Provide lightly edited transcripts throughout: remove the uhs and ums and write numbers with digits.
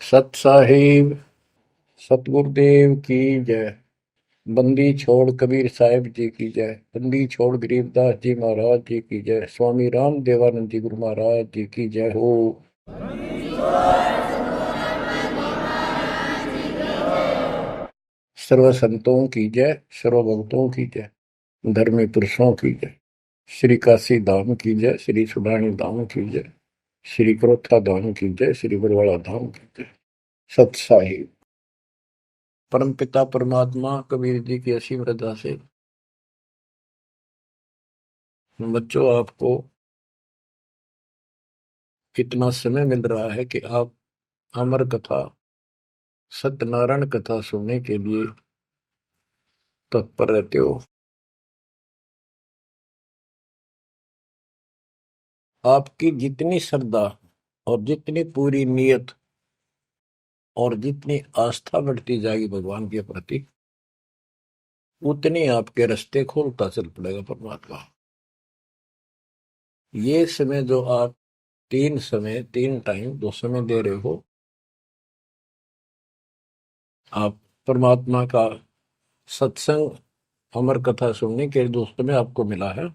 सत साहिब सतगुरुदेव की जय। बंदी छोड़ कबीर साहिब जी की जय। बंदी छोड़ गरीबदास जी महाराज जी की जय। स्वामी राम देवानंद जी गुरु महाराज जी की जय हो। सर्व संतों की जय, सर्व भक्तों की जय, धर्मी पुरुषों की जय। श्री काशी धाम की जय, श्री सुडानी धाम की जय, श्री क्रोथा धाम की जय, श्री बरवाड़ा धाम की जय। सत साहिब परम पिता परमात्मा कबीर जी की असीम रजा से बच्चों आपको इतना समय मिल रहा है कि आप अमर कथा सत्यनारायण कथा सुनने के लिए तत्पर रहते हो। आपकी जितनी श्रद्धा और जितनी पूरी नियत और जितनी आस्था बढ़ती जाएगी भगवान के प्रति, उतनी आपके रास्ते खोलता चल पड़ेगा परमात्मा। ये समय जो आप तीन टाइम दो समय दे रहे हो, आप परमात्मा का सत्संग अमर कथा सुनने के जो समय आपको मिला है,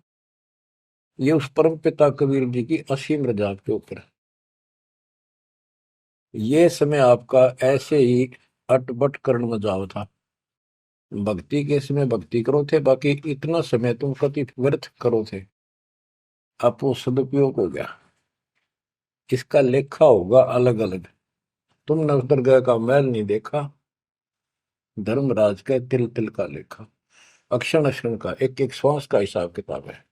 ये उस परम पिता कबीर जी की असीम रजा आपके ऊपर है। ये समय आपका ऐसे ही अटपट करण में जाओ था। भक्ति के समय भक्ति करो थे, बाकी इतना समय तुम कति व्यर्थ करो थे। अब वो सदुपयोग हो गया, इसका लेखा होगा अलग अलग। तुमने उस दरगाह का मैल नहीं देखा, धर्मराज का तिल तिल का लेखा, अक्षण अक्षण का, एक एक श्वास का हिसाब किताब है।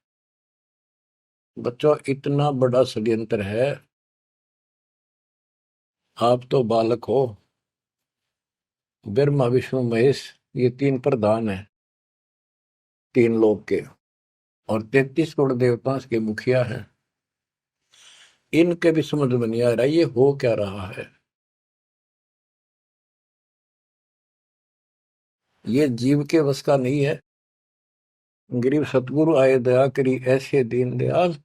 बच्चों इतना बड़ा षड्यंत्र है। आप तो बालक हो, ब्रह्मा विष्णु महेश ये तीन प्रधान है, तीन लोक के, और 33 करोड़ देवताओं के मुखिया हैं। इनके भी समझ में नहीं आ रहा ये हो क्या रहा है। ये जीव के वश का नहीं है। गरीब सतगुरु आए दया करी ऐसे दीन दयाल,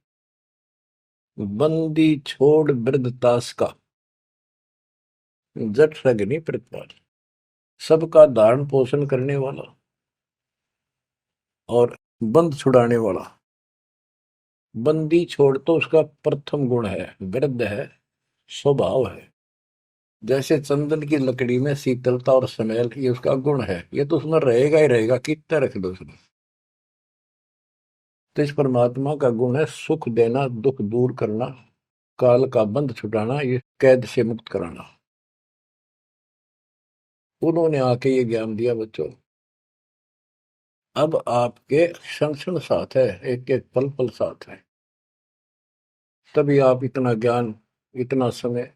बंदी छोड़ वृद्धतास का, जट सगनी प्रतिपाल। सबका धारण पोषण करने वाला और बंद छुड़ाने वाला। बंदी छोड़ तो उसका प्रथम गुण है, वृद्ध है, स्वभाव है। जैसे चंदन की लकड़ी में शीतलता और स्मेल, ये उसका गुण है, ये तो उसमें रहेगा ही रहेगा, कितना रख दो उसमें। तो इस परमात्मा का गुण है सुख देना, दुख दूर करना, काल का बंध छुटाना, ये कैद से मुक्त कराना। उन्होंने आके ये ज्ञान दिया बच्चों। अब आपके क्षण क्षण साथ है, एक एक पल पल साथ है। तभी आप इतना ज्ञान, इतना समय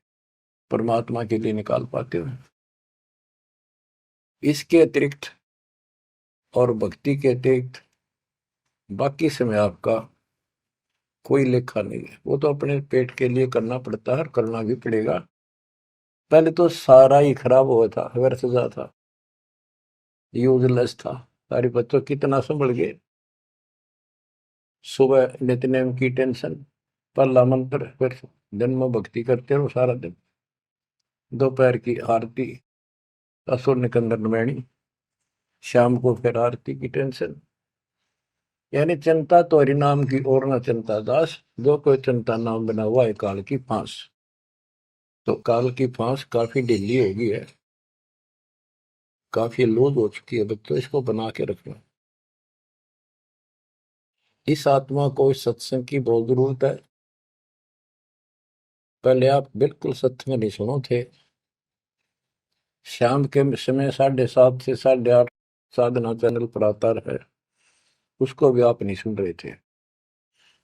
परमात्मा के लिए निकाल पाते हो। इसके अतिरिक्त और भक्ति के अतिरिक्त बाकी समय आपका कोई लेखा नहीं है। वो तो अपने पेट के लिए करना पड़ता है और करना भी पड़ेगा। पहले तो सारा ही खराब हुआ था, व्यर्थ जा था, यूजलेस था। सारे बच्चों कितना संभल गए। सुबह नित्यनेम की टेंशन, पहला मंत्र, फिर दिन में भक्ति करते रहो सारा दिन, दोपहर की आरती, असुर निकंदर नमैनी, शाम को फिर आरती की टेंशन। यानी चिंता तो हरि नाम की और न चिंता दास, जो कोई चिंता नाम बना हुआ है काल की फांस। तो काल की फांस काफी ढीली हो गई है, काफी लूज हो चुकी है बच्चों, इसको बना के रखना। इस आत्मा को इस सत्संग की बहुत जरूरत है। पहले आप बिल्कुल सत्संग नहीं सुनो थे। शाम के समय 7:30 से 8:30 साधना चैनल पर आता है, उसको भी आप नहीं सुन रहे थे,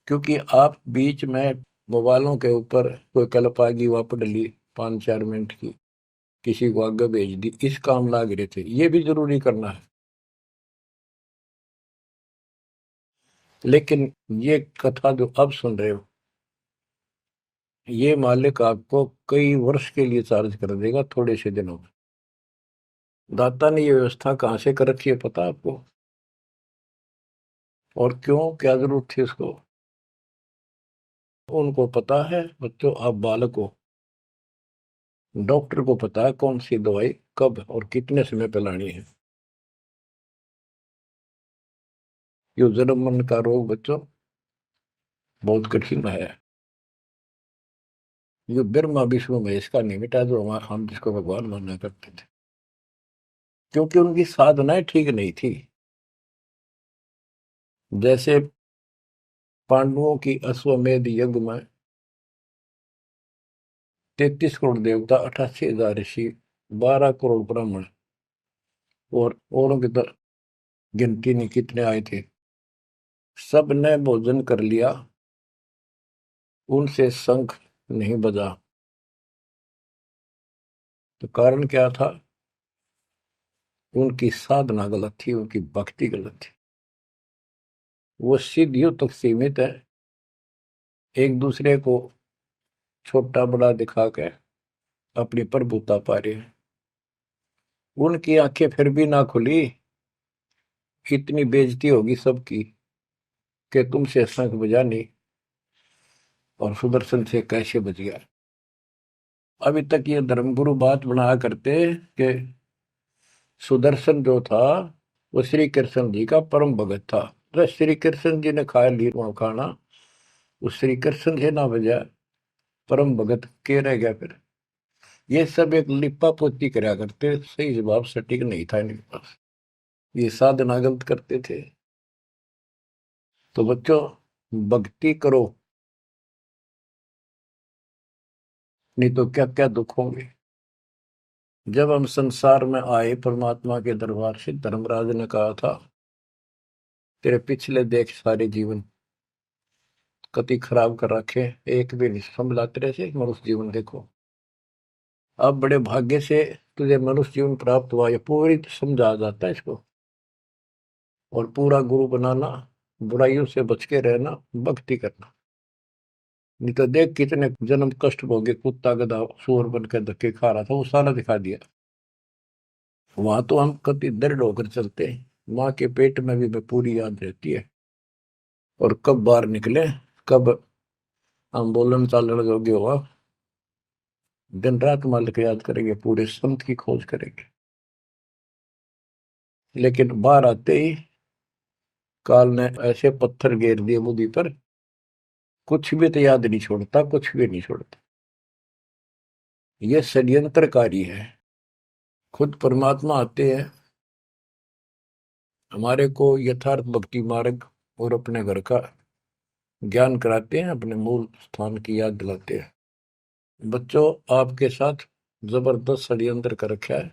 क्योंकि आप बीच में मोबाइलों के ऊपर कोई कल्प आ गई, वापस डली 5-4 मिनट की, किसी को आगे भेज दी, इस काम लाग रहे थे। ये भी जरूरी करना है, लेकिन ये कथा जो अब सुन रहे हो, ये मालिक आपको कई वर्ष के लिए चार्ज कर देगा थोड़े से दिनों में। दाता ने ये व्यवस्था कहाँ से कर रखी है पता आपको? और क्यों, क्या जरूरत थी उसको? उनको पता है बच्चों, आप बालक हो, डॉक्टर को पता है कौन सी दवाई कब और कितने समय पे लानी है। ये जन्म मन का रोग बच्चों बहुत कठिन है। ये ब्रह्मा विष्णु महेश का नहीं मिटा जो हम जिसको भगवान माना करते थे, क्योंकि उनकी साधनाएं ठीक नहीं थी। जैसे पांडवों की अश्वमेध यज्ञ में 33 करोड़ देवता, 88,000 ऋषि, 12 करोड़ ब्राह्मण और औरों की तो गिनती नहीं कितने आए थे, सब ने भोजन कर लिया, उनसे शंख नहीं बजा। तो कारण क्या था? उनकी साधना गलत थी, उनकी भक्ति गलत थी। वो सिद्धियों तक सीमित है, एक दूसरे को छोटा बड़ा दिखा के अपनी प्रभुता पा रहे हैं। उनकी आंखें फिर भी ना खुली, इतनी बेइज्जती होगी सबकी कि तुमसे शंख बजा नहीं और सुदर्शन से कैसे बच गया। अभी तक ये धर्मगुरु बात बनाया करते कि सुदर्शन जो था वो श्री कृष्ण जी का परम भगत था। तो श्री कृष्ण जी ने खाया लीर खाना, उस श्री कृष्ण से ना बजा, परम भगत के रह गया फिर। ये सब एक लिपा पोती करा करते, सही जवाब सटीक नहीं था इनके पास, ये साधना गलत करते थे। तो बच्चों भक्ति करो, नहीं तो क्या क्या दुख होंगे। जब हम संसार में आए परमात्मा के दरबार से, धर्मराज ने कहा था तेरे पिछले देख सारे जीवन कति खराब कर रखे, एक भी नहीं संभला तेरे से, मनुष्य जीवन देखो। अब बड़े भाग्य से तुझे मनुष्य जीवन प्राप्त हुआ, ये पूरी समझा जाता है इसको। और पूरा गुरु बनाना, बुराइयों से बच के रहना, भक्ति करना। नहीं तो देख कितने जन्म कष्ट भोगे, कुत्ता गधा सूअर बन के धक्के खा रहा था, वो सारा दिखा दिया। वहां तो हम कति दृढ़ होकर चलते हैं, माँ के पेट में भी पूरी याद रहती है। और कब बाहर निकले, कब हम बोलन चालन योग्य हुआ, दिन रात मालिक याद करेंगे, पूरे संत की खोज करेंगे। लेकिन बाहर आते ही काल ने ऐसे पत्थर घेर दिए बुद्धि पर, कुछ भी तो याद नहीं छोड़ता, कुछ भी नहीं छोड़ता। ये षड्यंत्रकारी है। खुद परमात्मा आते हैं, हमारे को यथार्थ भक्ति मार्ग और अपने घर का ज्ञान कराते हैं, अपने मूल स्थान की याद दिलाते हैं। बच्चों आपके साथ जबरदस्त षड्यंत्र कर रखा है।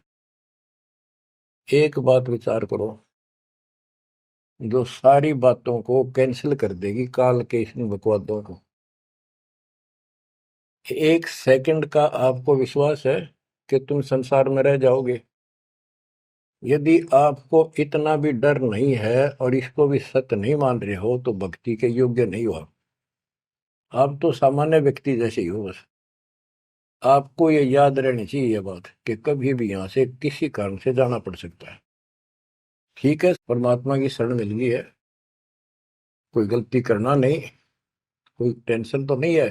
एक बात विचार करो, जो सारी बातों को कैंसिल कर देगी काल के इन बकवादों को। एक सेकंड का आपको विश्वास है कि तुम संसार में रह जाओगे? यदि आपको इतना भी डर नहीं है और इसको भी सत्य नहीं मान रहे हो तो भक्ति के योग्य नहीं हो आप तो सामान्य व्यक्ति जैसे ही हो बस। आपको ये याद रहनी चाहिए ये बात कि कभी भी यहां से किसी कारण से जाना पड़ सकता है। ठीक है, परमात्मा की शरण मिल गई है, कोई गलती करना नहीं, कोई टेंशन तो नहीं है।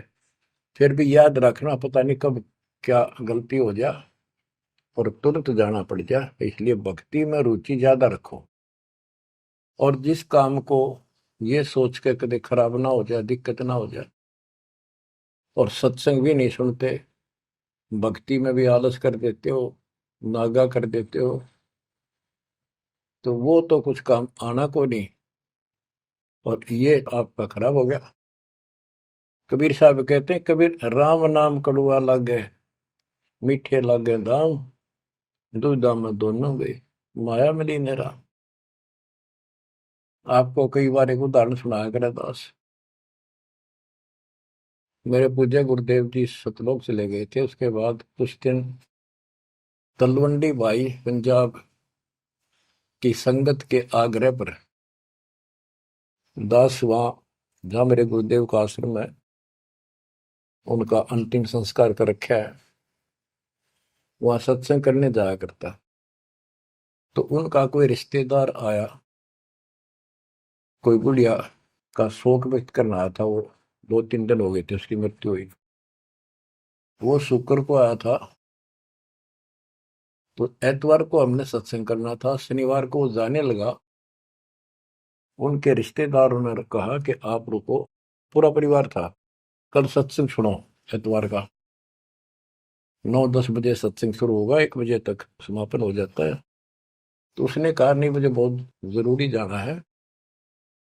फिर भी याद रखना, पता नहीं कब क्या गलती हो जाए और तुरंत जाना पड़ जाए, इसलिए भक्ति में रुचि ज्यादा रखो। और जिस काम को ये सोच के कभी खराब ना हो जाए, दिक्कत ना हो जाए, और सत्संग भी नहीं सुनते, भक्ति में भी आलस कर देते हो, नागा कर देते हो, तो वो तो कुछ काम आना को नहीं, और ये आपका खराब हो गया। कबीर साहब कहते हैं, कबीर राम नाम कड़ुआ लागे, मीठे लागे दाम, दूधा में दोनों गए, माया मिली ने राम। आपको कई बार एक उदाहरण सुनाया करे दास। मेरे पूज्य गुरुदेव जी सतलोक चले गए थे, उसके बाद कुछ दिन तलवंडी भाई पंजाब की संगत के आग्रह पर दास वहां जहां मेरे गुरुदेव का आश्रम है, उनका अंतिम संस्कार कर रखा है, वहां सत्संग करने जाया करता। तो उनका कोई रिश्तेदार आया, कोई बुढ़िया का शोक व्यक्त करना आया था। वो 2-3 दिन हो गए थे उसकी मृत्यु हुई। वो शुक्र को आया था, तो एतवार को हमने सत्संग करना था, शनिवार को वो जाने लगा। उनके रिश्तेदारों ने कहा कि आप रुको, पूरा परिवार था, कल सत्संग सुनो एतवार का। 9-10 बजे सत्संग शुरू होगा, 1 बजे तक समापन हो जाता है। तो उसने कहा नहीं, मुझे बहुत जरूरी जाना है।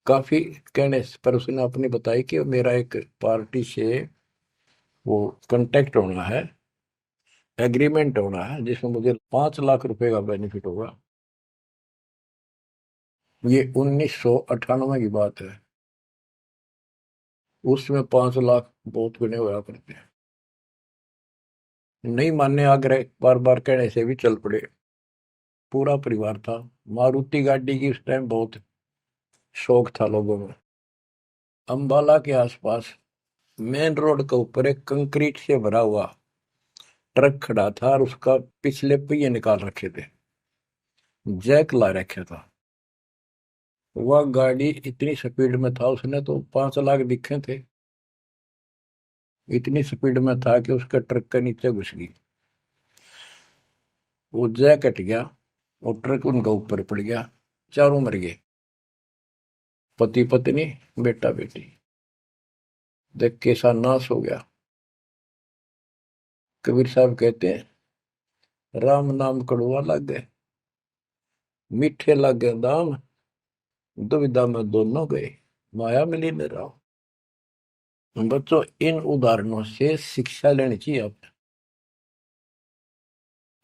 काफी कहने पर उसने अपनी बताई कि मेरा एक पार्टी से वो कांटेक्ट होना है, एग्रीमेंट होना है, जिसमें मुझे 5 लाख रुपए का बेनिफिट होगा। ये 1998 की बात है। उसमें 5 लाख बहुत गुने हुआ करते हैं। नहीं मानने आग्रह बार बार कहने से भी चल पड़े। पूरा परिवार था। मारुति गाड़ी की उस टाइम बहुत शौक था लोगों में। अंबाला के आसपास मेन रोड के ऊपर एक कंक्रीट से भरा हुआ ट्रक खड़ा था और उसका पिछले पहिए निकाल रखे थे, जैक ला रखा था। वह गाड़ी इतनी स्पीड में था, उसने तो 5 लाख दिखे थे। इतनी स्पीड में था कि उसका ट्रक के नीचे घुस गई। वो जैक कट गया और ट्रक उनका ऊपर पड़ गया। चारों मर गए, पति पत्नी बेटा बेटी। देख कैसा नाश हो गया। कबीर साहब कहते हैं, राम नाम कड़वा लग गए, मीठे लग गए दाम, दुविधा में दोनों गए, माया मिली न राम। बच्चों, इन उदाहरणों से शिक्षा लेनी चाहिए आप,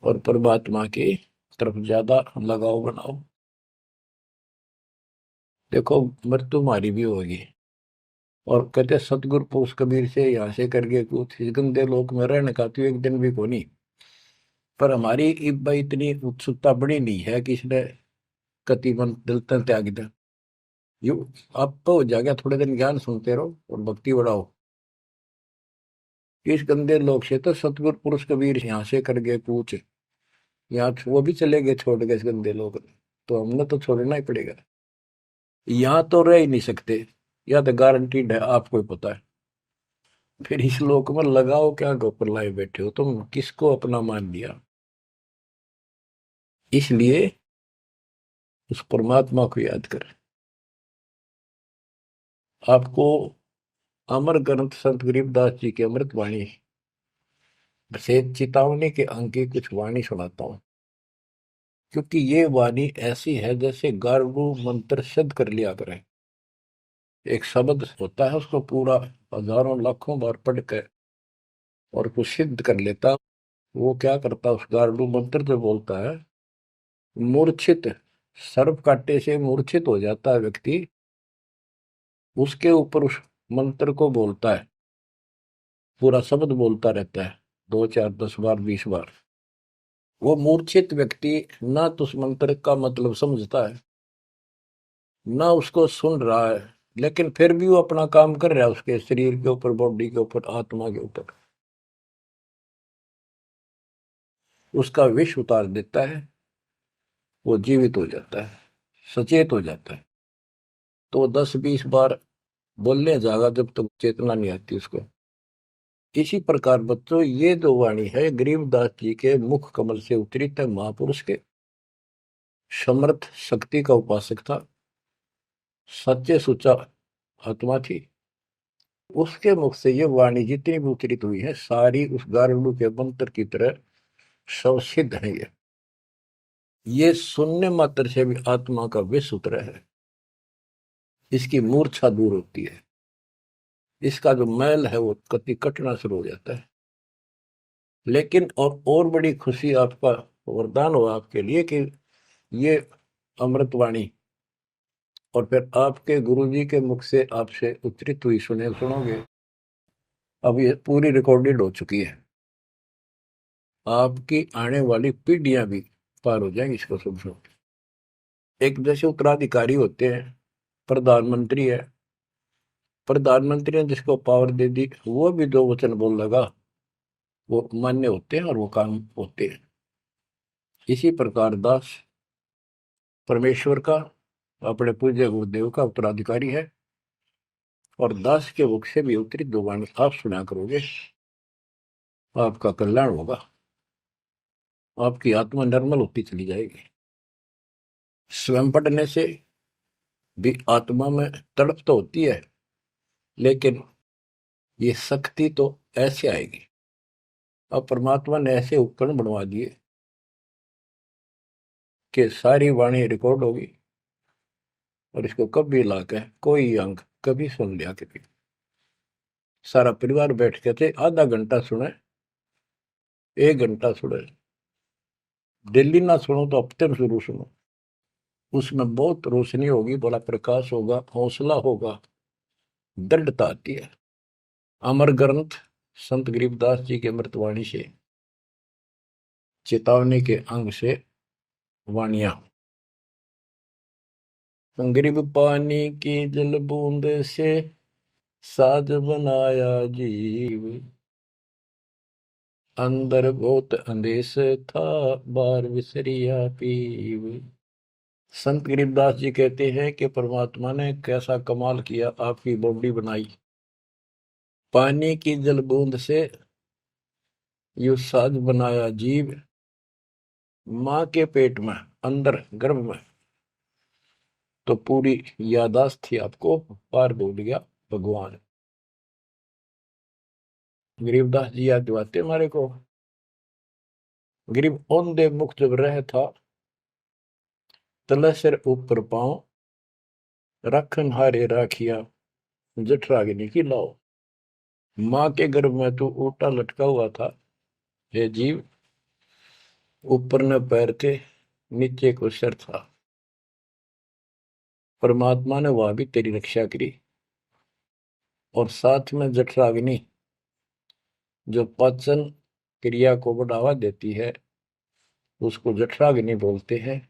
और परमात्मा की तरफ ज्यादा लगाव बनाओ। देखो, मृत्यु तुम्हारी भी होगी। और कहते सतगुरु पुरुष कबीर से यहाँ से करके कुछ इस गंदे लोक में रहने का तो एक दिन भी को नहीं। पर हमारी इतनी उत्सुकता बड़ी नहीं है कि इसने कति मन दिलता त्याग दे। यू आप तो हो जाएगा, थोड़े दिन ज्ञान सुनते रहो और भक्ति बढ़ाओ। इस गंदे लोग से तो सतगुरु पुरुष कबीर यहाँ से करके पूछ, यहाँ वो भी चले गए छोड़ के इस गंदे लोग, तो हमने तो छोड़ना ही पड़ेगा। यहाँ तो रह ही नहीं सकते, या तो गारंटीड है, आपको ही पता है। फिर इस लोक में लगाओ क्या, गोपर लाए बैठे हो तुम, किसको अपना मान लिया। इसलिए उस परमात्मा को याद कर। आपको अमर ग्रंथ संत गरीबदास जी की अमृत वाणी से चेतावनी के अंक की कुछ वाणी सुनाता हूं। क्योंकि ये वाणी ऐसी है जैसे गारडू मंत्र सिद्ध कर लिया करें। एक शब्द होता है, उसको पूरा हजारों लाखों बार पढ़ कर और कुछ सिद्ध कर लेता। वो क्या करता, उस गारडू मंत्र जो बोलता है, मूर्छित सर्प काटे से मूर्छित हो जाता है व्यक्ति, उसके ऊपर उस मंत्र को बोलता है, पूरा शब्द बोलता रहता है 2 4 10 बार 20 बार। वो मूर्छित व्यक्ति ना तो उस मंत्र का मतलब समझता है, ना उसको सुन रहा है, लेकिन फिर भी वो अपना काम कर रहा है, उसके शरीर के ऊपर, बॉडी के ऊपर, आत्मा के ऊपर। उसका विष उतार देता है, वो जीवित हो जाता है, सचेत हो जाता है। तो 10 20 बार बोलने जाएगा जब तक चेतना नहीं आती उसको। इसी प्रकार बच्चों, ये जो वाणी है गरीबदास जी के मुख कमल से उतरी था, महापुरुष के समर्थ शक्ति का उपासक था, सच्चे सुचा आत्मा थी। उसके मुख से ये वाणी जितनी भी उच्चरित हुई है, सारी उस गारुड़ के मंत्र की तरह शवसिद्ध है। ये सुनने मात्र से भी आत्मा का विष उतरा है, इसकी मूर्छा दूर होती है, इसका जो मैल है वो कति कटना शुरू हो जाता है। लेकिन और बड़ी खुशी आपका वरदान हो आपके लिए कि ये अमृतवाणी और फिर आपके गुरुजी के मुख से आपसे उच्चरित हुई सुनोगे। अब ये पूरी रिकॉर्डेड हो चुकी है, आपकी आने वाली पीढ़ियां भी पार हो जाएंगी इसको सुन सुन। एक जैसे उत्तराधिकारी होते हैं, प्रधानमंत्री है, प्रधानमंत्री ने जिसको पावर दे दी, वो भी जो वचन बोल लगा वो मान्य होते हैं और वो काम होते हैं। इसी प्रकार दास परमेश्वर का, अपने पूज्य गुरुदेव का उत्तराधिकारी है, और दास के मुख से भी उत्तरित दो वाणी आप सुना करोगे, आपका कल्याण होगा। आपकी आत्मा निर्मल होती चली जाएगी। स्वयं पढ़ने से भी आत्मा में तड़प तो होती है, लेकिन ये शक्ति तो ऐसे आएगी। अब परमात्मा ने ऐसे उपकरण बनवा दिए कि सारी वाणी रिकॉर्ड होगी, और इसको कभी लाके कोई अंक कभी सुन लिया कभी, सारा परिवार बैठ के थे, आधा घंटा सुने, 1 घंटा सुने, डेली ना सुनो तो हफ्ते में शुरू सुनो। उसमें बहुत रोशनी होगी, बड़ा प्रकाश होगा, हौसला होगा, दृढ़ता आती है। अमर ग्रंथ संत गरीबदास जी के अमृतवाणी से, चेतावनी के अंग से वाणियां। गरीब पानी की जल बूंद से साज बनाया जीव, अंदर बहुत अंदेश था, बार विसरिया पीव। संत गरीबदास जी कहते हैं कि परमात्मा ने कैसा कमाल किया, आपकी बॉडी बनाई, पानी की जल बूंद से यू साज बनाया जीव, माँ के पेट में, अंदर गर्भ में तो पूरी यादाश्त थी आपको, पार बोल गया भगवान। गरीबदास जी याद दिवाते हमारे को। गरीब औंधे मुख जब रह था, तले सिर ऊपर पांव, रखन हारे राखिया, जठराग्नि की लाओ। माँ के गर्भ में तू उल्टा लटका हुआ था, हे जीव, ऊपर न पैर थे, नीचे को सिर था। परमात्मा ने वहां भी तेरी रक्षा करी, और साथ में जठराग्नि जो पाचन क्रिया को बढ़ावा देती है, उसको जठराग्नि बोलते हैं।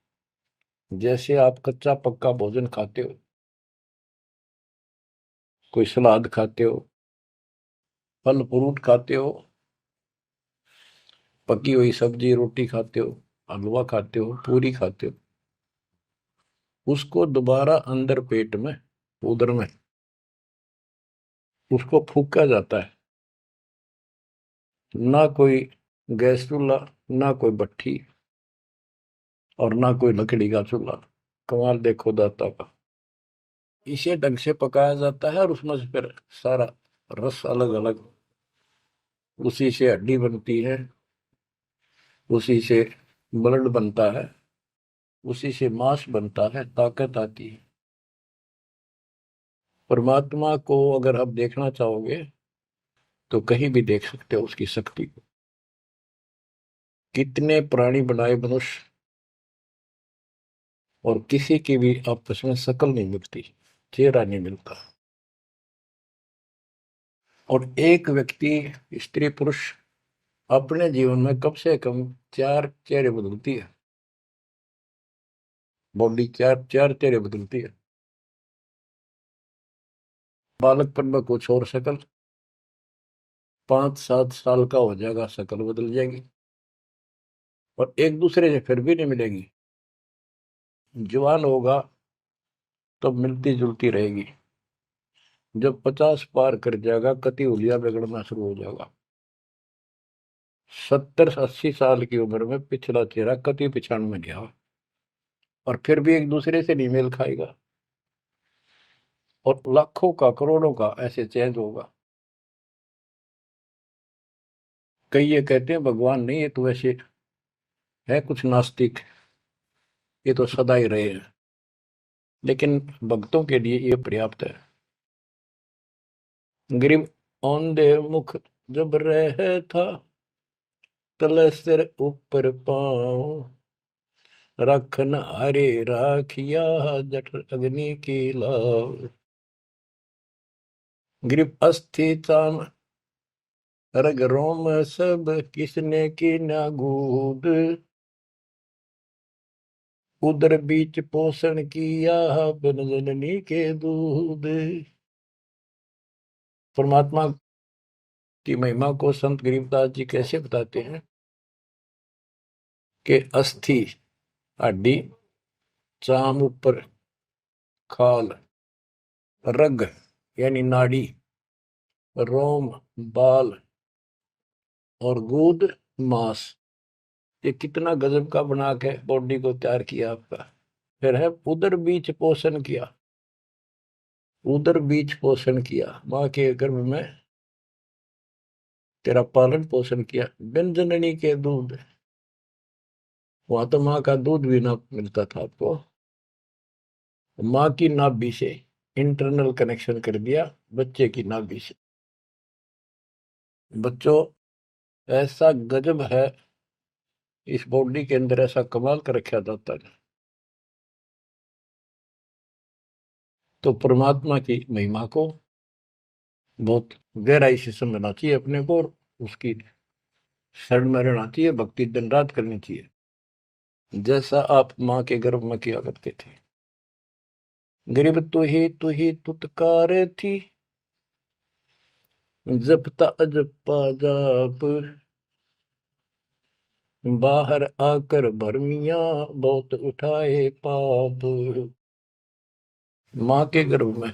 जैसे आप कच्चा पक्का भोजन खाते हो, कोई सलाद खाते हो, फल फ्रूट खाते हो, पकी हुई सब्जी रोटी खाते हो, हलवा खाते हो, पूरी खाते हो, उसको दोबारा अंदर पेट में, उदर में, उसको फूका जाता है। ना कोई गैस चूल्हा, ना कोई भट्ठी, और ना कोई लकड़ी का चूल्हा। कमाल देखो दाता का। इसे ढंग से पकाया जाता है, और उसमें से फिर सारा रस अलग अलग, उसी से हड्डी बनती है, उसी से ब्लड बनता है, उसी से मांस बनता है, ताकत आती है। परमात्मा को अगर आप देखना चाहोगे तो कहीं भी देख सकते हो उसकी शक्ति को। कितने प्राणी बनाए मनुष्य, और किसी की भी आपस में शक्ल नहीं मिलती, चेहरा नहीं मिलता। और एक व्यक्ति, स्त्री पुरुष, अपने जीवन में कम से कम 4 चेहरे बदलती है। बॉडी 4 चेहरे बदलती है। बालकपन में कुछ और शक्ल, 5-7 साल का हो जाएगा शक्ल बदल जाएगी, और एक दूसरे से फिर भी नहीं मिलेगी। जवान होगा तब मिलती जुलती रहेगी, जब 50 पार कर जाएगा कति हुलिया बिगड़ना शुरू हो जाएगा। 70-80 साल की उम्र में पिछला चेहरा कति पिछाड़ में गया, और फिर भी एक दूसरे से नहीं मेल खाएगा, और लाखों का करोड़ों का ऐसे चेंज होगा। कई ये कहते हैं भगवान नहीं, ये तो वैसे है कुछ नास्तिक, ये तो सदा ही रहे हैं, लेकिन भक्तों के लिए ये पर्याप्त है। गरीब औंधे मुख जब रह था, तले सिर ऊपर पांव, रखन हरे राखिया, जठ अग्नि की लाव। गरीब अस्थि चाम रग रोम सब, किसने की ना गूद, उदर बीच पोषण किया, बिन जननी के दूध। परमात्मा की महिमा को संत गरीबदास जी कैसे बताते हैं कि अस्थि हड्डी, चाम ऊपर खाल, रग यानी नाड़ी, रोम बाल, और गूद मांस। ये कितना गजब का बना के बॉडी को तैयार किया आपका। फिर है उदर बीच पोषण किया, उदर बीच पोषण किया, माँ के गर्भ में तेरा पालन पोषण किया। बिन जननी के दूध, वहां तो माँ का दूध भी ना मिलता था आपको। माँ की नाभि से इंटरनल कनेक्शन कर दिया बच्चे की नाभि से। बच्चों, ऐसा गजब है इस बॉडी के अंदर, ऐसा कमाल कर रखा जाता है। तो परमात्मा की महिमा को बहुत गहराई से समझना चाहिए अपने को, और उसकी शरण में रहना चाहिए, भक्ति दिन रात करनी चाहिए, जैसा आप माँ के गर्भ में किया करते थे। गरीब तू ही तुतकार थी, जपता अजपा जाप, बाहर आकर भरमिया बहुत उठाए पाप। माँ के गर्भ में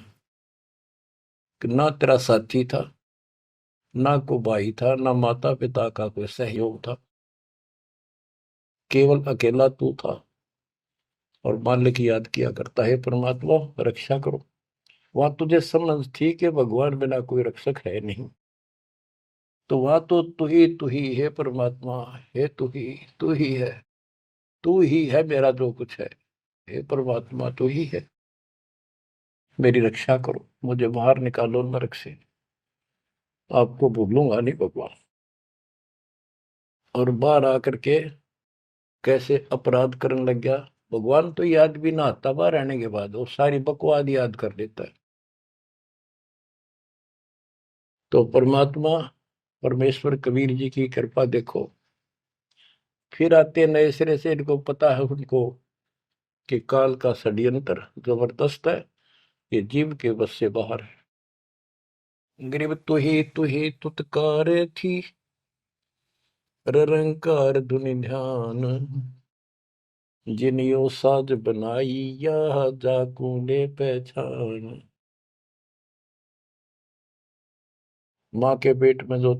ना तेरा साथी था, ना को भाई था, ना माता पिता का कोई सहयोग था, केवल अकेला तू था। और मालिक याद किया करता है, परमात्मा रक्षा करो। वहां तुझे समझ थी कि भगवान बिना कोई रक्षक है नहीं, तो वहां तो तू ही है परमात्मा, है तू ही है, तू ही है मेरा जो कुछ है। हे परमात्मा तू ही है, मेरी रक्षा करो, मुझे बाहर निकालो नरक से, आपको भूलूंगा नहीं भगवान। और बाहर आकर के कैसे अपराध करने लग गया भगवान, तो याद भी ना आता बाहर रहने के बाद, वो सारी बकवाद याद कर लेता है। तो परमात्मा परमेश्वर कबीर जी की कृपा देखो, फिर आते नए सिरे से, इनको पता है उनको कि काल का षड्यंत्र जबरदस्त है, ये जीव के बस से बाहर है। गरीब तू ही तुतकार थी, रंकार धुनि ध्यान, जिन यो साज बनाई या जाकूने पहचान। माँ के पेट में जो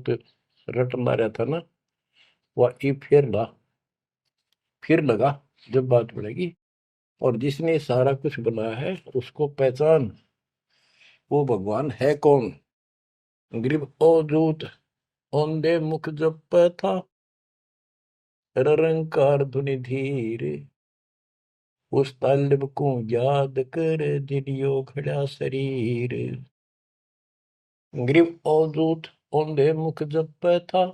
रटना रहा था ना, वह ई फिर लगा जब बात बढ़ेगी, और जिसने सारा कुछ बनाया है उसको पहचान, वो भगवान है कौन। गरीब ओ दूत औंधे मुख जप था, रंकार धुनि धीर, उस तालिब को याद कर दिलियो खड़ा शरीर। गरीब ओ दूत औंधे मुख जप था,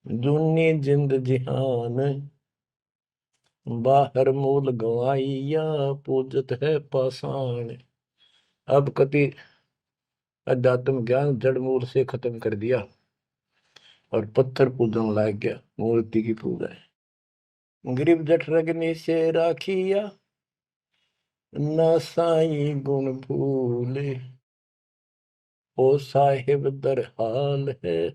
जूनी जिंद जिहान, बाहर मूल गवाइया पूजत है पाषाण। अब कति अध्यात्म ज्ञान जड़ मूल से खत्म कर दिया और पत्थर पूजन लाग गया, मूर्ति की पूजा है। गरीब जठ रगनी से राखिया, ना साई गुण भूले, ओ साहिब दर हाल है,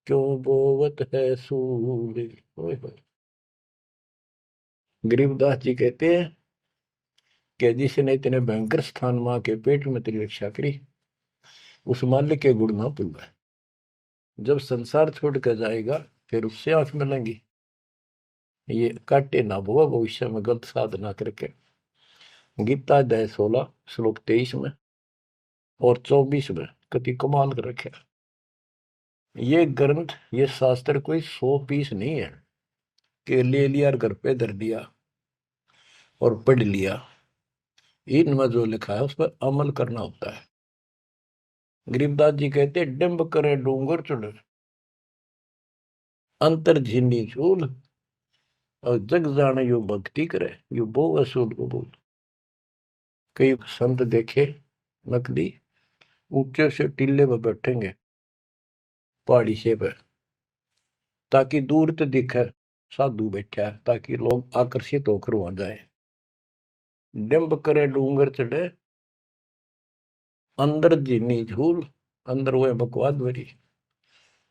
क्यों बोवत है सूले। ओए होए। गरीबदास जी कहते हैं कि जिसने इतने भयंकर स्थान मां के पेट में तेरी रक्षा करी, उस मालिक के गुण ना भूलना। जब संसार छोड़ कर जाएगा फिर उससे आंख मिलेंगी, ये काटे ना भुआ भविष्य में गलत साधना करके। गीता अध्याय 16 श्लोक 23 में और 24 में कति कमाल कर रखे। ये ग्रंथ, ये शास्त्र कोई 100 पीस नहीं है कि ले लिया और घर पे धर दिया और पढ़ लिया। इनमें जो लिखा है उस पर अमल करना होता है। गरीबदास जी कहते डिंब करे डूंगर चुड़, अंतर झीनी झूल, और जग जाने यो भक्ति करे, यो बो असूल कबूल। कई संत देखे नकली ऊंचे से टीले पर बैठेंगे पहाड़ी से पे, ताकि दूर से दिखे साधु बैठा है, ताकि लोग आकर्षित होकर वहां जाए। डिंब करे डूंगर चढ़े, अंदर जीनी झूल, अंदर वो बकवाद भरी,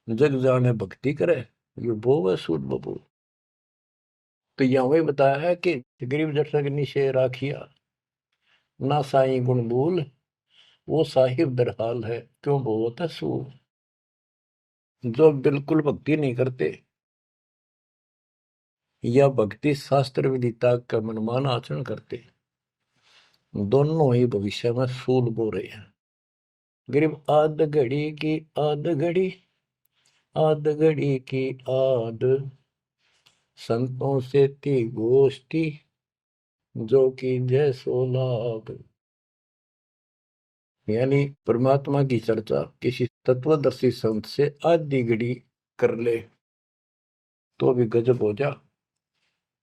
जग जाने भक्ति करे, ये वो वसूल बबूल। तो यहाँ वही बताया है कि गरीब जट निशे राखिया, ना साई गुण भूल, वो साहिब दरहाल है, क्यों बोवत है सूल। जो बिल्कुल भक्ति नहीं करते या भक्ति शास्त्र विदिता का मनमान आचरण करते, दोनों ही भविष्य में सूल बो रहे हैं। गरीब आध घड़ी की आध घड़ी, आध घड़ी की आध, संतों से थी गोष्ठी, जो कि जय सो लाभ। यानी परमात्मा की चर्चा किसी तत्वदर्शी संत से आधी घड़ी कर ले तो भी गजब हो जा,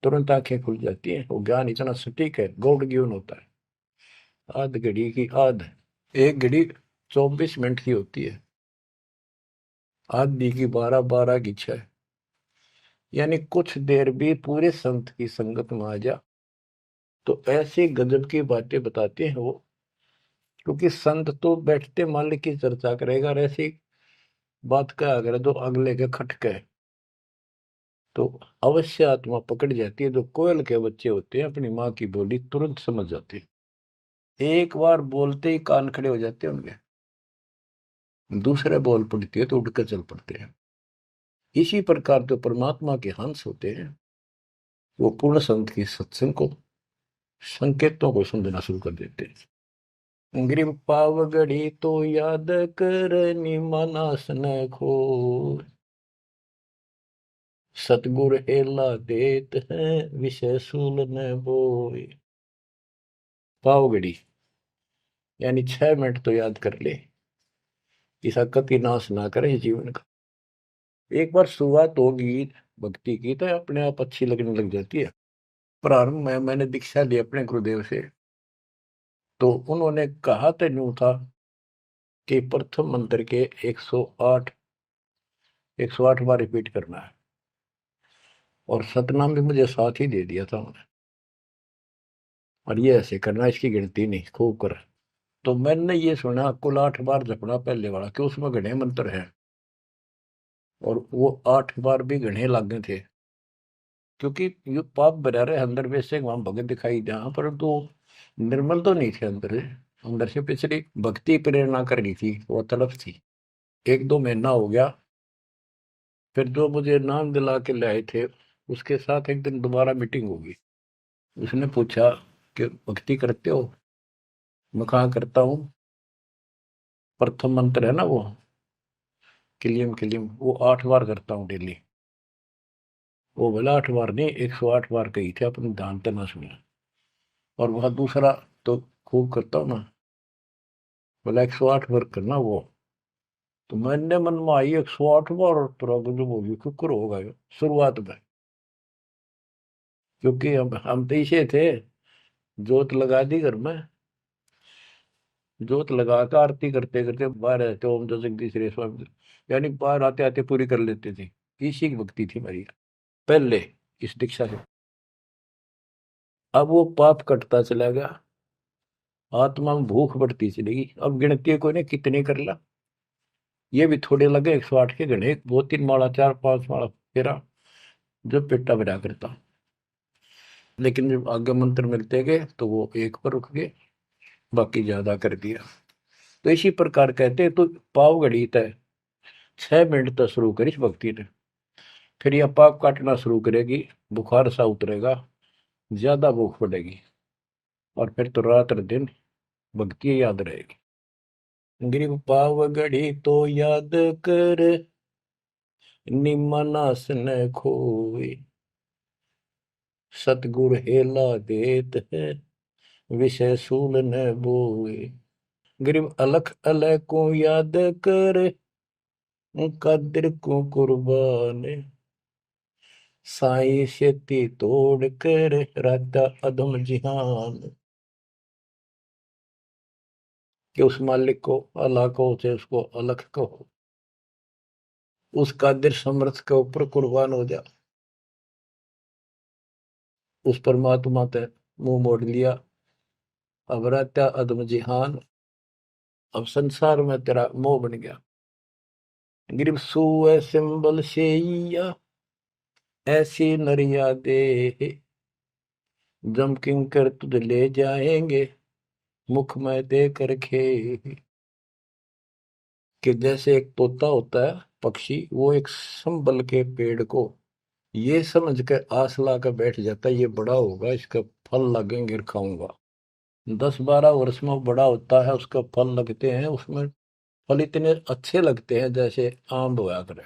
तुरंत आंखें खुल जाती हैं। वो ज्ञान इतना सटीक है, गॉड गिवन होता है। आध घड़ी की आध, एक घड़ी 24 मिनट की होती है, आधी की 12, 12 की 6। यानी कुछ देर भी पूरे संत की संगत में आ जा तो ऐसी गजब की बातें बताते हैं वो। क्योंकि संत तो बैठते मालिक की चर्चा करेगा, और ऐसी बात का अगर जो अगले के खटके तो अवश्य आत्मा पकड़ जाती है। जो कोयल के बच्चे होते हैं अपनी माँ की बोली तुरंत समझ जाते हैं, एक बार बोलते ही कान खड़े हो जाते हैं उनके, दूसरे बोल पड़ती है तो उठ कर चल पड़ते हैं। इसी प्रकार जो परमात्मा के हंस होते हैं वो पूर्ण संत की सत्संग को, संकेतों को समझना शुरू कर देते हैं। ग्रीम पावगढ़ी तो याद कर निमानास न खो, सतगुर हेला देत है विषय सूल न बोए। पावगढ़ी यानी 6 मिनट तो याद कर ले, ऐसा कति नाश ना करे जीवन का। एक बार शुरुआत होगी भक्ति की तो अपने आप अच्छी लगने लग जाती है। प्रारंभ में मैंने दीक्षा ली अपने गुरुदेव से, तो उन्होंने कहा तो न्यू था कि प्रथम मंत्र के 108 बार रिपीट करना है, और सतनाम भी मुझे साथ ही दे दिया था उन्होंने, और ये ऐसे करना, इसकी गिनती नहीं, खूब कर। तो मैंने ये सुना कुल 8 बार जपना पहले वाला, कि उसमें घने मंत्र हैं, और वो 8 बार भी घने लागे थे। क्योंकि यो पाप भरा रहे अंदर वैसे वहां भगत दिखाई दिया, परंतु निर्मल तो नहीं थे अंदर से। अंदर से पिछली भक्ति प्रेरणा कर रही थी, वो तड़प थी। 1-2 महीना हो गया, फिर जो मुझे नाम दिला के लाए थे उसके साथ एक दिन दोबारा मीटिंग होगी। उसने पूछा कि भक्ति करते हो? मैं कहा करता हूँ। प्रथम मंत्र है ना वो, किलियम किलियम, वो 8 बार करता हूँ डेली। वो बोला 8 बार नहीं, 108 बार कही थे, अपने ध्यान से ना सुना। और वह दूसरा तो खूब करता हूँ ना, बोला 108 बार करना वो। तो मैंने मन में आई 108 बार, और तुरा जो वो शुक्र होगा ये शुरुआत में। क्योंकि हम तो इसे थे, जोत लगा दी घर में, जोत लगा कर आरती करते करते बाहर आते, ओम जो जगदीश स्वामी, यानी बाहर आते आते पूरी कर लेते थे। इसी की भक्ति थी मेरी पहले, इस दीक्षा से। अब वो पाप कटता चला गया, आत्मा में भूख बढ़ती चलेगी। अब गिनती कोई ने कितने कर ला, ये भी थोड़े लगे 108 के गणे, 2-3 माला 4-5 माला फेरा, जब पेटा भरा करता। लेकिन जब आगे मंत्र मिलते गए तो वो एक पर रुक गए, बाकी ज्यादा कर दिया। तो इसी प्रकार कहते तो पाव घड़ी तय 6 मिनट तक शुरू करी भक्ति ने, फिर यह पाप काटना शुरू करेगी, बुखार सा उतरेगा, ज्यादा भूख पड़ेगी, और फिर तो रात दिन भक्ति याद रहेगी। ग्रीव पाव घड़ी तो याद कर निमनास न खोए, सतगुर हेला देत है विषय सूल न बोए। ग्रीव अलख अलय को याद कर कदर को कुर्बान, साई शेती तोड़ कर राता अधम जिहान। कि उस मालिक को अल्लाह को से उसको अलख कहो, उस कादिर समर्थ के ऊपर कुर्बान हो जा। उस परमात्मा ते मुंह मोड़ लिया, अब रहता अदम जिहान, अब संसार में तेरा मोह बन गया। गिरब सुए सिंबल शेया ऐसी नरिया दे, जम किंकर तुझ ले जाएंगे मुख में दे कर खे। कि जैसे एक तोता होता है पक्षी, वो एक संबल के पेड़ को ये समझ के आस ला कर बैठ जाता है ये बड़ा होगा, इसका फल लगेंगे, खाऊंगा। 10-12 वर्ष में वो बड़ा होता है, उसका फल लगते हैं, उसमें फल इतने अच्छे लगते हैं जैसे आम होया करे,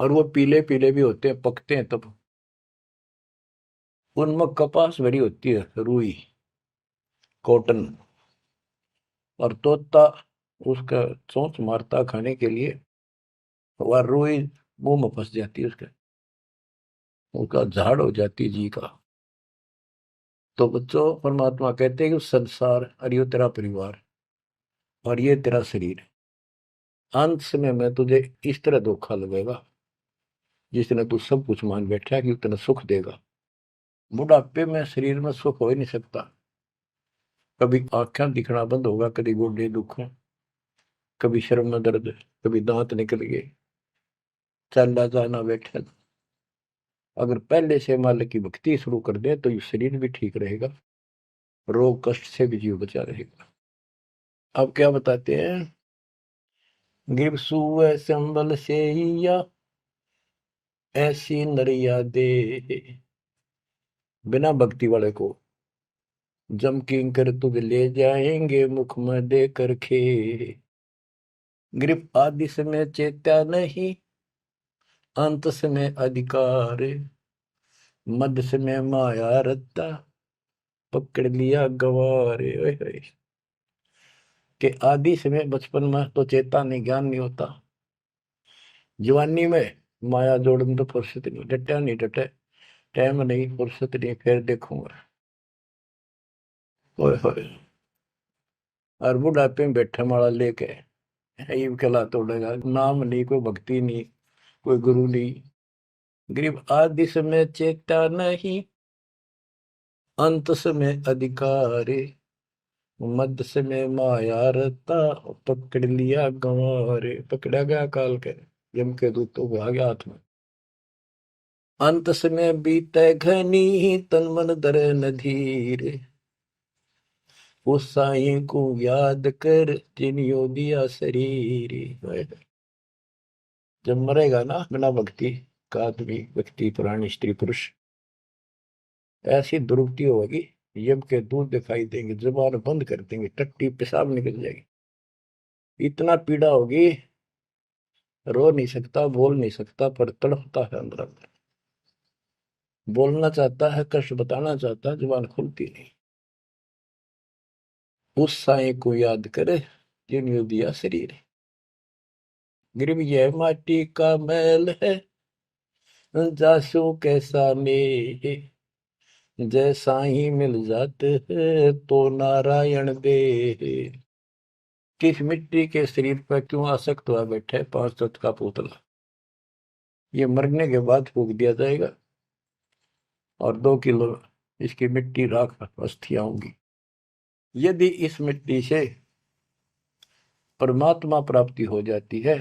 और वो पीले पीले भी होते हैं, पकते हैं तब। उनमें कपास भरी होती है, रुई, कॉटन, और तोता उसका चोंच मारता खाने के लिए, वह रुई मुंह में फंस जाती है उसके, उसका झाड़ हो जाती है जी का। तो बच्चों, परमात्मा कहते हैं कि संसार और ये तेरा परिवार और ये तेरा शरीर, अंत समय में तुझे इस तरह धोखा लगेगा जिसने तू सब कुछ मान बैठा है कि उतना सुख देगा। बुढ़ापे में शरीर में सुख हो ही नहीं सकता। कभी आंखें दिखना बंद होगा, कभी गोडे दुख, कभी शर्म में दर्द, कभी दांत निकल गए, चलना जाना बैठा। अगर पहले से मालिक की भक्ति शुरू कर दे तो ये शरीर भी ठीक रहेगा, रोग कष्ट से भी जीव बचा रहेगा। अब क्या बताते हैं, गिर सुअ संबल से या ऐसी नरिया दे, बिना भक्ति वाले को जम किंकर तुझ ले जाएंगे मुख में दे कर खे। ग्रिप आदि समय चेत्या नहीं, अंत समय अधिकार, मध्य समय माया रत्ता, पकड़ लिया गवारे। ओए होए, कि आदि समय बचपन में तो चेता नहीं, ज्ञान नहीं होता, जवानी में माया जोड़न तो फुर्सत नहीं, डटा नहीं डटे, टाइम नहीं, फुर्सत नहीं, फिर देखूंगा। ओए होए, और बुढ़ापे में बैठे माला लेके ये कला तोड़ेगा, नाम नहीं, कोई भक्ति नहीं, कोई गुरु नहीं। गरीब आदि समय चेता नहीं, अंत समय अधिकारी, मध्य समय माया रता, पकड़ लिया गंवारे। पकड़ा गया काल के, यम के दूतों को आ गया हाथ में। अंत समय बीते घनी, तन मन धरे न धीर, उस साईं को याद कर जिनियो दिया शरीर। जब मरेगा ना बिना भक्ति का आदमी, व्यक्ति, प्राणी, स्त्री, पुरुष, ऐसी दुर्गति होगी, यम के दूध दिखाई देंगे, जुबान बंद कर देंगे, टट्टी पेशाब निकल जाएगी, इतना पीड़ा होगी, रो नहीं सकता, बोल नहीं सकता, पर तड़पता है अंदर अंदर, बोलना चाहता है, कष्ट बताना चाहता है, जुबान खुलती नहीं। उस साईं को याद करे जिन्होंने दिया शरीर। गिरव यह माटी का मैल है, जासू कैसा ने, जय साईं मिल जाते हैं तो नारायण दे। किस मिट्टी के शरीर पर क्यों आसक्त हुआ बैठे 5 तत्व का पुतला, ये मरने के बाद फूक दिया जाएगा, और 2 किलो इसकी मिट्टी राख अस्थियां होंगी। यदि इस मिट्टी से परमात्मा प्राप्ति हो जाती है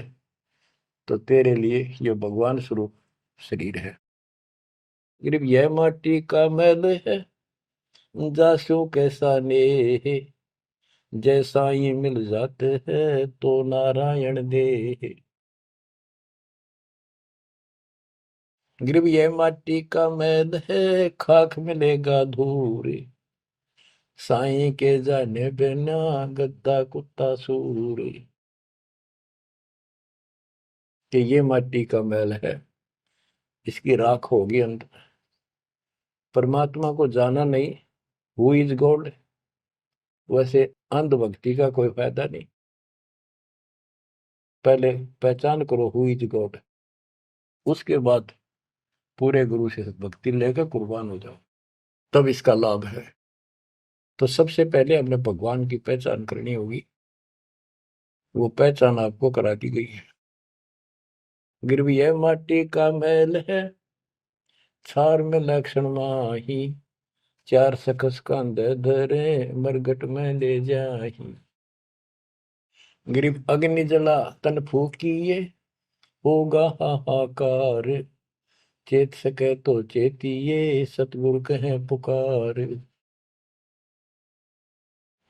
तो तेरे लिए यह भगवान स्वरूप शरीर है। सिर्फ यह माटी का मैल है, जासू कैसा ने, जैसा ही मिल जाते हैं तो नारायण दे। गिरव यह माटी का मैल है, खाक मिलेगा धूर, साईं के जाने बिना गद्दा कुत्ता सूर। कि ये माटी का मैल है, इसकी राख होगी अंत। परमात्मा को जाना नहीं, हु इज गॉड, वैसे अंधभक्ति का कोई फायदा नहीं। पहले पहचान करो हु इज गॉड, उसके बाद पूरे गुरु से भक्ति लेकर कुर्बान हो जाओ, तब इसका लाभ है। तो सबसे पहले हमने भगवान की पहचान करनी होगी, वो पहचान आपको करा दी गई है। गिरव यह माटी का मैल है, छार में लक्षण माही, चार सकस कांधे धरे मरगट में ले जाही। गिरिव अग्नि जला तन फूकिए, होगा हाहाकार, चेत सके तो चेतिए, सतगुरु कहे पुकार।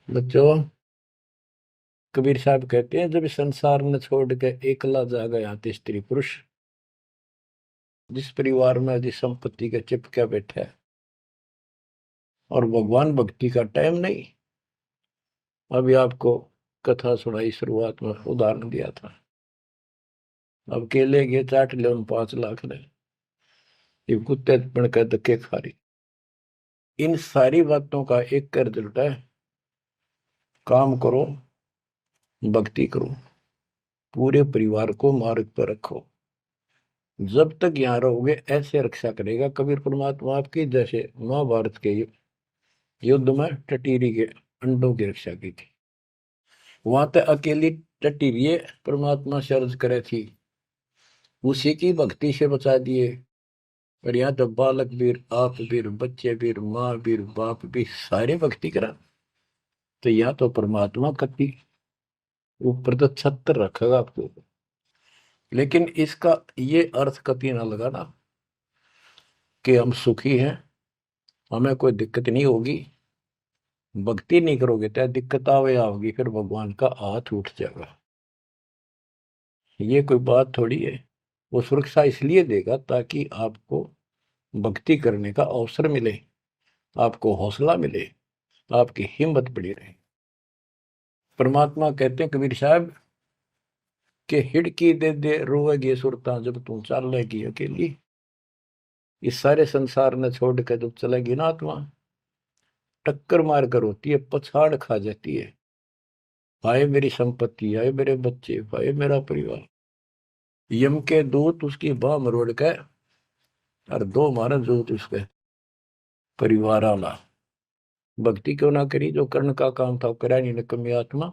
बच्चों, कबीर साहब कहते हैं जब संसार न छोड़ के एकला जा गया स्त्री पुरुष, जिस परिवार में जिस संपत्ति के चिपके बैठे है और भगवान भक्ति का टाइम नहीं। अभी आपको कथा सुनाई, शुरुआत में उदाहरण दिया था। अब केले के चाट ले 5 लाख ने, ये कुत्ते बन कर धक्के खा रही। इन सारी बातों का एक कर रिजल्ट है, काम करो, भक्ति करो, पूरे परिवार को मार्ग पर रखो। जब तक यहाँ रहोगे ऐसे रक्षा करेगा कबीर परमात्मा आपकी, जैसे महाभारत के युद्ध में टटीरी के अंडों की रक्षा की थी। वहां तक अकेली टटीरी परमात्मा से अर्ज करे थी, उसी की भक्ति से बचा दिए। और यहाँ तो बालक वीर, आप वीर, बच्चे वीर, माँ वीर, बाप भी सारे भक्ति करा। तो यहाँ तो परमात्मा कति ऊपर तो छत्र रखेगा आपको। लेकिन इसका ये अर्थ कभी ना लगाना कि हम सुखी हैं, हमें कोई दिक्कत नहीं होगी। भक्ति नहीं करोगे तो दिक्कत आओगी, फिर भगवान का हाथ उठ जाएगा। ये कोई बात थोड़ी है। वो सुरक्षा इसलिए देगा ताकि आपको भक्ति करने का अवसर मिले, आपको हौसला मिले, आपकी हिम्मत बढ़ी रहे। परमात्मा कहते हैं कबीर साहब कि हिड़की दे दे रोएगी सुरता जब तू चलेगी अकेली। इस सारे संसार ने छोड़ कर जब चलेगी ना आत्मा, टक्कर मार कर होती है, पछाड़ खा जाती है। हाय मेरी संपत्ति, हाय मेरे बच्चे, हाय मेरा परिवार। यम के दूत उसकी बाह मरोड़ के और 2 मारा दूत उसके परिवार वाला। भक्ति क्यों ना करी, जो कर्ण का काम था करा नहीं निकम्मी आत्मा।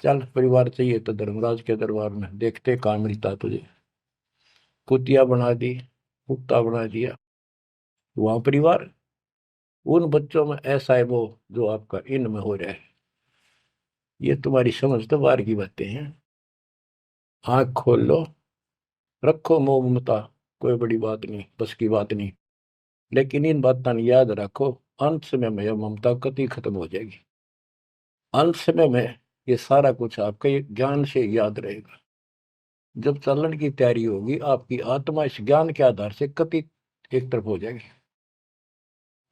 चल परिवार चाहिए तो धर्मराज के दरबार में देखते कहाँ मिलता तुझे। कुतिया बना दी, कुत्ता बना दिया। वहां परिवार, उन बच्चों में ऐसा है वो जो आपका इनमें हो रहा है। ये तुम्हारी समझ तो बाहर की बातें हैं। आंख खोल लो, रखो मोह ममता, कोई बड़ी बात नहीं, बस की बात नहीं। लेकिन इन बातों ने याद रखो, अंत समय में यह ममता कति खत्म हो जाएगी। अंत समय में ये सारा कुछ आपका ज्ञान से याद रहेगा। जब चलन की तैयारी होगी आपकी आत्मा इस ज्ञान के आधार से कति एक तरफ हो जाएगी,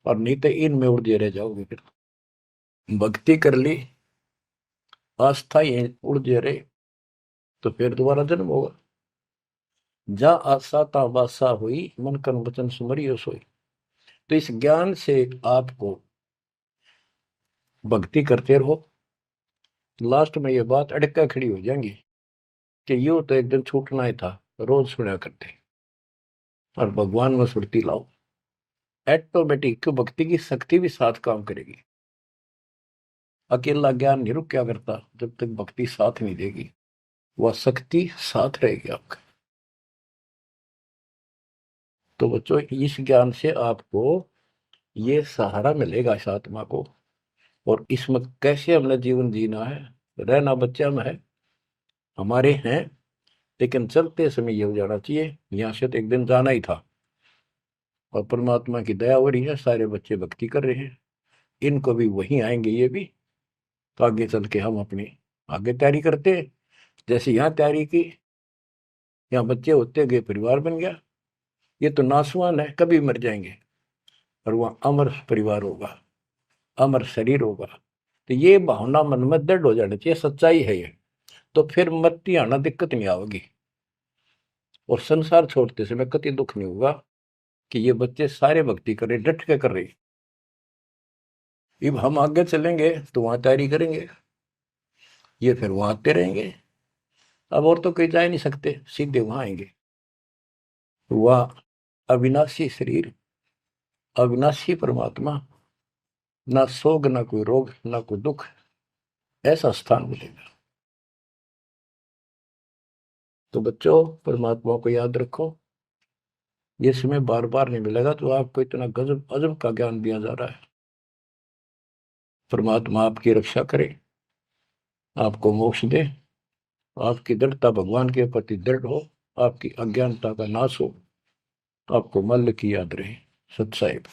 और नहीं तो इनमें उलझे रह जाओगे। फिर भक्ति कर ली, आस्था ही उलझे रहे तो फिर दोबारा जन्म होगा। जा आशा ता वासा हुई, मन कर्म वचन सुमरियो सोई। तो इस ज्ञान से आपको भक्ति करते रहो। लास्ट में ये बात अड़का खड़ी हो जाएंगी कि यूं तो एक दिन छूटना ही था, रोज सुना करते। और भगवान में सुरती लाओ, ऑटोमेटिक भक्ति की शक्ति भी साथ काम करेगी। अकेला ज्ञान नहीं रुक क्या करता, जब तक भक्ति साथ नहीं देगी वह शक्ति साथ रहेगी आपका। तो बच्चों इस ज्ञान से आपको ये सहारा मिलेगा इस आत्मा को, और इसमें कैसे हमने जीवन जीना है। रहना बच्चा में है, हमारे हैं, लेकिन चलते समय ये हो जाना चाहिए यहाँ से तो एक दिन जाना ही था। और परमात्मा की दया हो रही है, सारे बच्चे भक्ति कर रहे हैं, इनको भी वहीं आएंगे ये भी। तो आगे चल के हम अपनी आगे तैयारी करते हैं। जैसे यहाँ तैयारी की, यहाँ बच्चे होते गए, परिवार बन गया। ये तो नासवान है, कभी मर जाएंगे, और वहाँ अमर परिवार होगा, अमर शरीर होगा। तो ये भावना मन में दृढ़ हो जानी चाहिए, सच्चाई है ये। तो फिर मरती आना दिक्कत नहीं आएगी, और संसार छोड़ते समय कति दुख नहीं होगा कि ये बच्चे सारे भक्ति कर रहे, डट के कर रहे। अब हम आगे चलेंगे तो वहां तैयारी करेंगे, ये फिर वहां आते रहेंगे। अब और तो कहीं जा नहीं सकते, सीधे वहां आएंगे। वह अविनाशी शरीर, अविनाशी परमात्मा, ना सोग, ना कोई रोग, ना कोई दुख, ऐसा स्थान मिलेगा। तो बच्चों परमात्मा को याद रखो, ये समय बार बार नहीं मिलेगा। तो आपको इतना गजब अजब का ज्ञान दिया जा रहा है। परमात्मा आपकी रक्षा करे, आपको मोक्ष दे, आपकी दृढ़ता भगवान के प्रति दृढ़ हो, आपकी अज्ञानता का नाश हो, आपको मल्ल की याद रहे। सत साहिब।